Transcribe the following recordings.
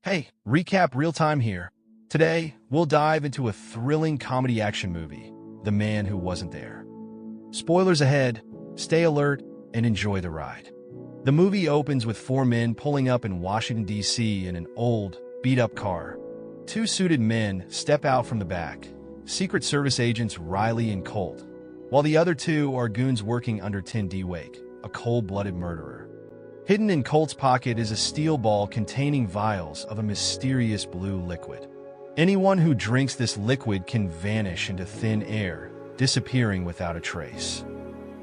Hey, Recap ReelTime here. Today, we'll dive into a thrilling comedy action movie, The Man Who Wasn't There. Spoilers ahead, stay alert, and enjoy the ride. The movie opens with four men pulling up in Washington, D.C. in an old, beat-up car. Two suited men step out from the back, Secret Service agents Riley and Colt, while the other two are goons working under D. Wake, a cold-blooded murderer. Hidden in Colt's pocket is a steel ball containing vials of a mysterious blue liquid. Anyone who drinks this liquid can vanish into thin air, disappearing without a trace.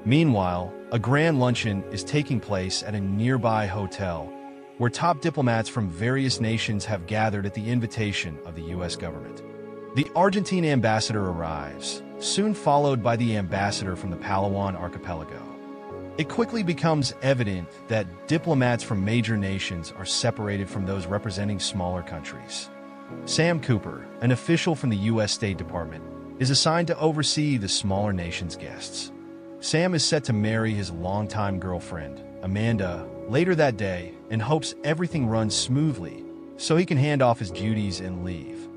Meanwhile, a grand luncheon is taking place at a nearby hotel, where top diplomats from various nations have gathered at the invitation of the U.S. government. The Argentine ambassador arrives, soon followed by the ambassador from the Palawan archipelago. It quickly becomes evident that diplomats from major nations are separated from those representing smaller countries. Sam Cooper, an official from the U.S. State Department, is assigned to oversee the smaller nation's guests. Sam is set to marry his longtime girlfriend, Amanda, later that day and hopes everything runs smoothly so he can hand off his duties and leave.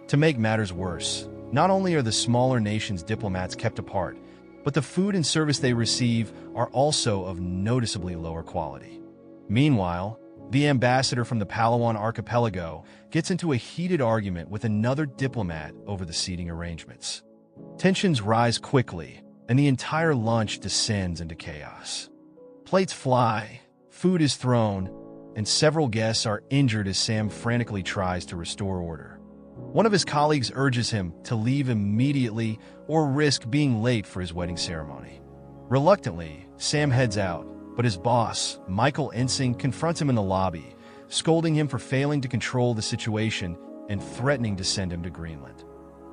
To make matters worse, not only are the smaller nation's diplomats kept apart, but the food and service they receive are also of noticeably lower quality. Meanwhile, the ambassador from the Palawan archipelago gets into a heated argument with another diplomat over the seating arrangements. Tensions rise quickly, and the entire lunch descends into chaos. Plates fly, food is thrown, and several guests are injured as Sam frantically tries to restore order. One of his colleagues urges him to leave immediately or risk being late for his wedding ceremony. Reluctantly, Sam heads out, but his boss, Michael Ensing, confronts him in the lobby, scolding him for failing to control the situation and threatening to send him to Greenland.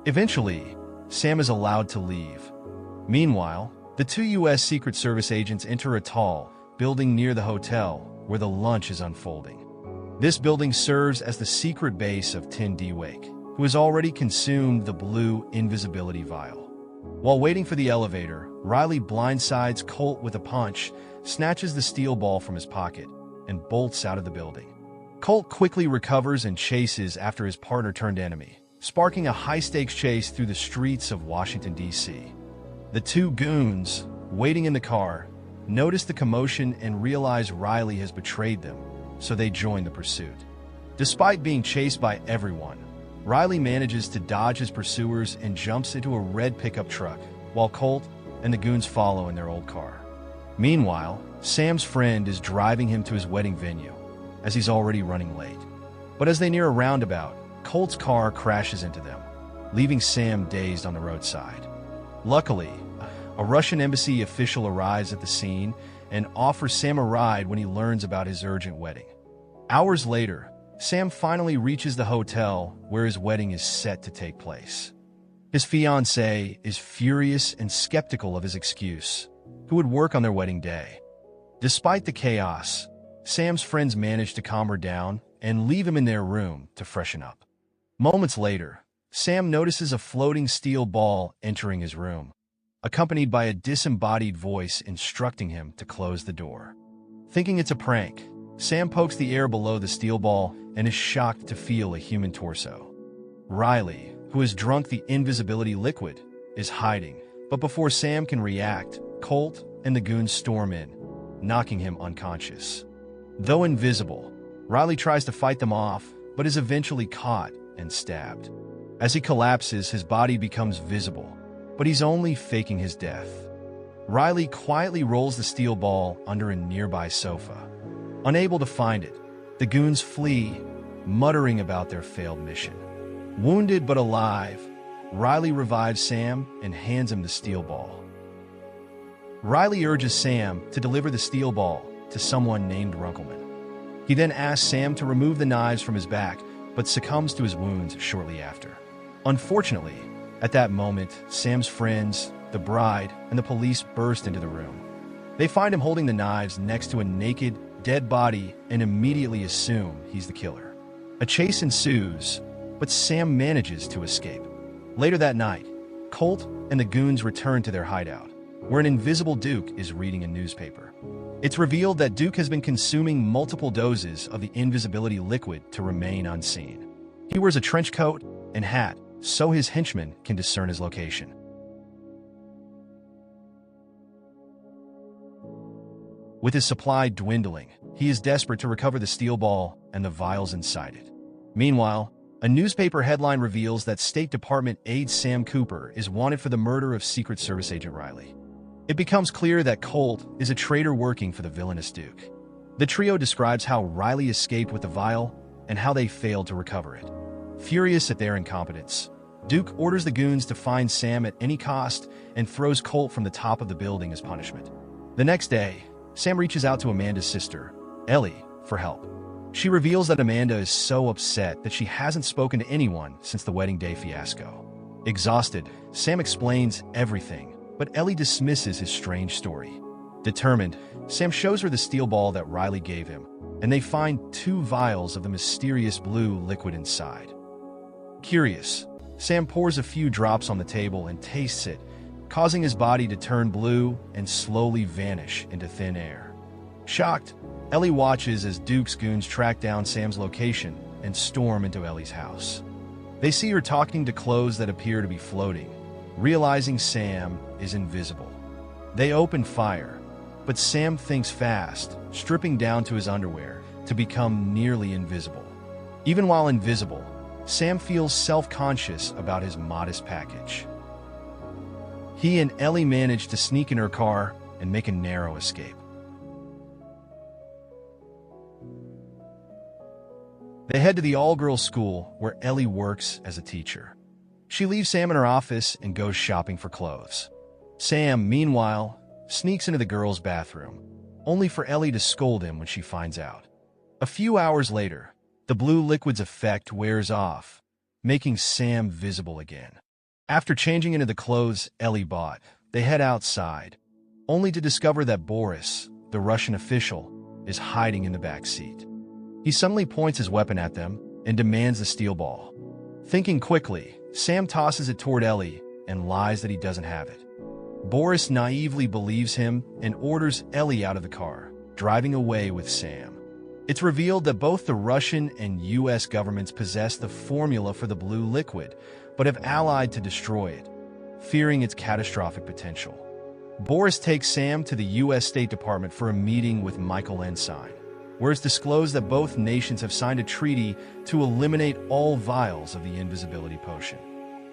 Eventually, Sam is allowed to leave. Meanwhile, the two U.S. Secret Service agents enter a tall building near the hotel where the lunch is unfolding. This building serves as the secret base of D. Wake, who has already consumed the blue invisibility vial. While waiting for the elevator, Riley blindsides Colt with a punch, snatches the steel ball from his pocket, and bolts out of the building. Colt quickly recovers and chases after his partner-turned enemy, sparking a high-stakes chase through the streets of Washington, D.C. The two goons, waiting in the car, notice the commotion and realize Riley has betrayed them, so they join the pursuit. Despite being chased by everyone, Riley manages to dodge his pursuers and jumps into a red pickup truck, while Colt and the goons follow in their old car. Meanwhile, Sam's friend is driving him to his wedding venue, as he's already running late. But as they near a roundabout, Colt's car crashes into them, leaving Sam dazed on the roadside. Luckily, a Russian embassy official arrives at the scene and offers Sam a ride when he learns about his urgent wedding. Hours later, Sam finally reaches the hotel where his wedding is set to take place. His fiancée is furious and skeptical of his excuse, who would work on their wedding day. Despite the chaos, Sam's friends manage to calm her down and leave him in their room to freshen up. Moments later, Sam notices a floating steel ball entering his room, accompanied by a disembodied voice instructing him to close the door. Thinking it's a prank, Sam pokes the air below the steel ball and is shocked to feel a human torso. Riley, who has drunk the invisibility liquid, is hiding, but before Sam can react, Colt and the goons storm in, knocking him unconscious. Though invisible, Riley tries to fight them off, but is eventually caught and stabbed. As he collapses, his body becomes visible, but he's only faking his death. Riley quietly rolls the steel ball under a nearby sofa. Unable to find it, the goons flee, muttering about their failed mission. Wounded but alive, Riley revives Sam and hands him the steel ball. Riley urges Sam to deliver the steel ball to someone named Runkleman. He then asks Sam to remove the knives from his back, but succumbs to his wounds shortly after. Unfortunately, at that moment, Sam's friends, the bride, and the police burst into the room. They find him holding the knives next to a naked, dead body and immediately assume he's the killer. A chase ensues, but Sam manages to escape. Later that night, Colt and the goons return to their hideout, where an invisible Duke is reading a newspaper. It's revealed that Duke has been consuming multiple doses of the invisibility liquid to remain unseen. He wears a trench coat and hat so his henchmen can discern his location. With his supply dwindling, he is desperate to recover the steel ball and the vials inside it. Meanwhile, a newspaper headline reveals that State Department aide Sam Cooper is wanted for the murder of Secret Service agent Riley. It becomes clear that Colt is a traitor working for the villainous Duke. The trio describes how Riley escaped with the vial and how they failed to recover it. Furious at their incompetence, Duke orders the goons to find Sam at any cost and throws Colt from the top of the building as punishment. The next day, Sam reaches out to Amanda's sister, Ellie, for help. She reveals that Amanda is so upset that she hasn't spoken to anyone since the wedding day fiasco. Exhausted, Sam explains everything, but Ellie dismisses his strange story. Determined, Sam shows her the steel ball that Riley gave him, and they find 2 vials of the mysterious blue liquid inside. Curious, Sam pours a few drops on the table and tastes it, causing his body to turn blue and slowly vanish into thin air. Shocked, Ellie watches as Duke's goons track down Sam's location and storm into Ellie's house. They see her talking to clothes that appear to be floating, realizing Sam is invisible. They open fire, but Sam thinks fast, stripping down to his underwear to become nearly invisible. Even while invisible, Sam feels self-conscious about his modest package. He and Ellie manage to sneak in her car and make a narrow escape. They head to the all-girls school where Ellie works as a teacher. She leaves Sam in her office and goes shopping for clothes. Sam, meanwhile, sneaks into the girls' bathroom, only for Ellie to scold him when she finds out. A few hours later, the blue liquid's effect wears off, making Sam visible again. After changing into the clothes Ellie bought, they head outside, only to discover that Boris, the Russian official, is hiding in the back seat. He suddenly points his weapon at them and demands the steel ball. Thinking quickly, Sam tosses it toward Ellie and lies that he doesn't have it. Boris naively believes him and orders Ellie out of the car, driving away with Sam. It's revealed that both the Russian and U.S. governments possess the formula for the blue liquid, but have allied to destroy it, fearing its catastrophic potential. Boris takes Sam to the U.S. State Department for a meeting with Michael Ensign, where it's disclosed that both nations have signed a treaty to eliminate all vials of the invisibility potion.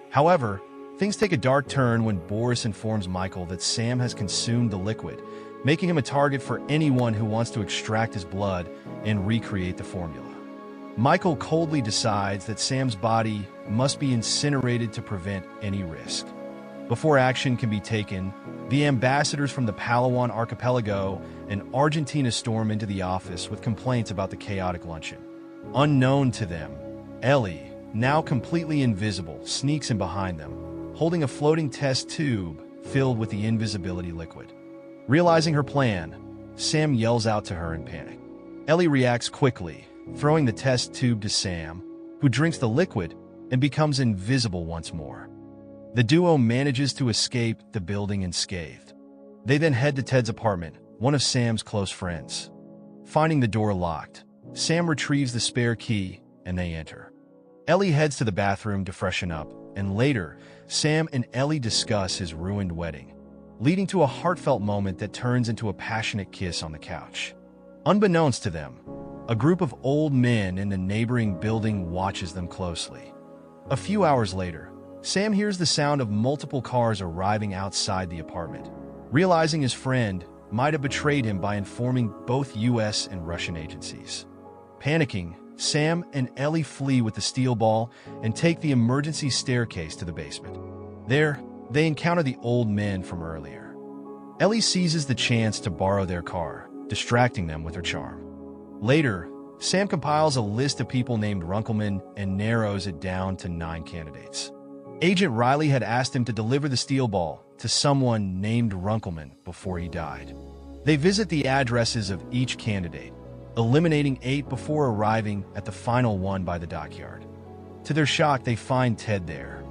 However, things take a dark turn when Boris informs Michael that Sam has consumed the liquid, making him a target for anyone who wants to extract his blood and recreate the formula. Michael coldly decides that Sam's body must be incinerated to prevent any risk. Before action can be taken, the ambassadors from the Palawan archipelago and Argentina storm into the office with complaints about the chaotic luncheon. Unknown to them, Ellie, now completely invisible, sneaks in behind them, holding a floating test tube filled with the invisibility liquid. Realizing her plan, Sam yells out to her in panic. Ellie reacts quickly, throwing the test tube to Sam, who drinks the liquid and becomes invisible once more. The duo manages to escape the building unscathed. They then head to Ted's apartment, one of Sam's close friends. Finding the door locked, Sam retrieves the spare key and they enter. Ellie heads to the bathroom to freshen up, and later, Sam and Ellie discuss his ruined wedding, leading to a heartfelt moment that turns into a passionate kiss on the couch. Unbeknownst to them, a group of old men in the neighboring building watches them closely. A few hours later, Sam hears the sound of multiple cars arriving outside the apartment, realizing his friend might have betrayed him by informing both U.S. and Russian agencies. Panicking, Sam and Ellie flee with the steel ball and take the emergency staircase to the basement. There, they encounter the old men from earlier. Ellie seizes the chance to borrow their car, distracting them with her charm. Later, Sam compiles a list of people named Runkleman and narrows it down to 9 candidates. Agent Riley had asked him to deliver the steel ball to someone named Runkleman before he died. They visit the addresses of each candidate, eliminating 8 before arriving at the final one by the dockyard. To their shock, they find Ted there.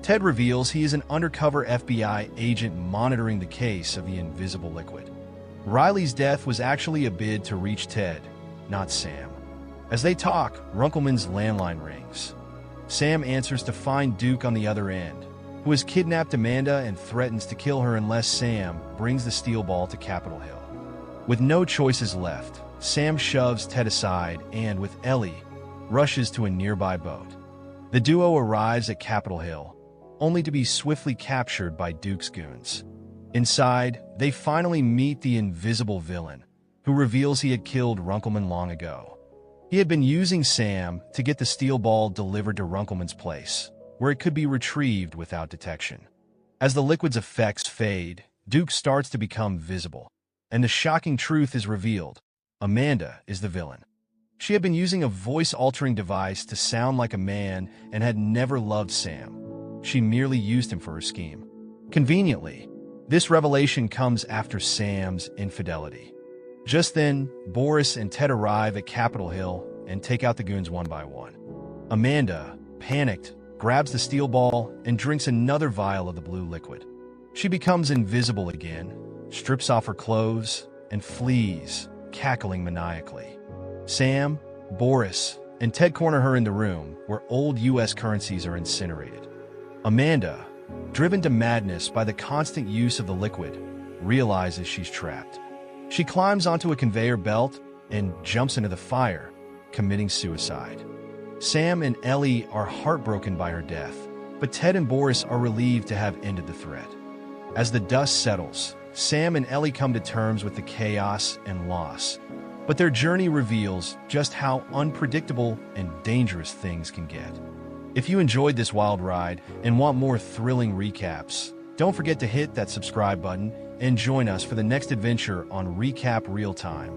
Ted reveals he is an undercover FBI agent monitoring the case of the invisible liquid. Riley's death was actually a bid to reach Ted, not Sam. As they talk, Runkleman's landline rings. Sam answers to find Duke on the other end, who has kidnapped Amanda and threatens to kill her unless Sam brings the steel ball to Capitol Hill. With no choices left, Sam shoves Ted aside and, with Ellie, rushes to a nearby boat. The duo arrives at Capitol Hill, only to be swiftly captured by Duke's goons. Inside, they finally meet the invisible villain, who reveals he had killed Runkleman long ago. He had been using Sam to get the steel ball delivered to Runkleman's place, where it could be retrieved without detection. As the liquid's effects fade, Duke starts to become visible, and the shocking truth is revealed. Amanda is the villain. She had been using a voice-altering device to sound like a man and had never loved Sam. She merely used him for her scheme. Conveniently, this revelation comes after Sam's infidelity. Just then, Boris and Ted arrive at Capitol Hill and take out the goons one by one. Amanda, panicked, grabs the steel ball and drinks another vial of the blue liquid. She becomes invisible again, strips off her clothes, and flees, cackling maniacally. Sam, Boris, and Ted corner her in the room where old U.S. currencies are incinerated. Amanda, driven to madness by the constant use of the liquid, realizes she's trapped. She climbs onto a conveyor belt and jumps into the fire, committing suicide. Sam and Ellie are heartbroken by her death, but Ted and Boris are relieved to have ended the threat. As the dust settles, Sam and Ellie come to terms with the chaos and loss, but their journey reveals just how unpredictable and dangerous things can get. If you enjoyed this wild ride and want more thrilling recaps, don't forget to hit that subscribe button and join us for the next adventure on Recap ReelTime.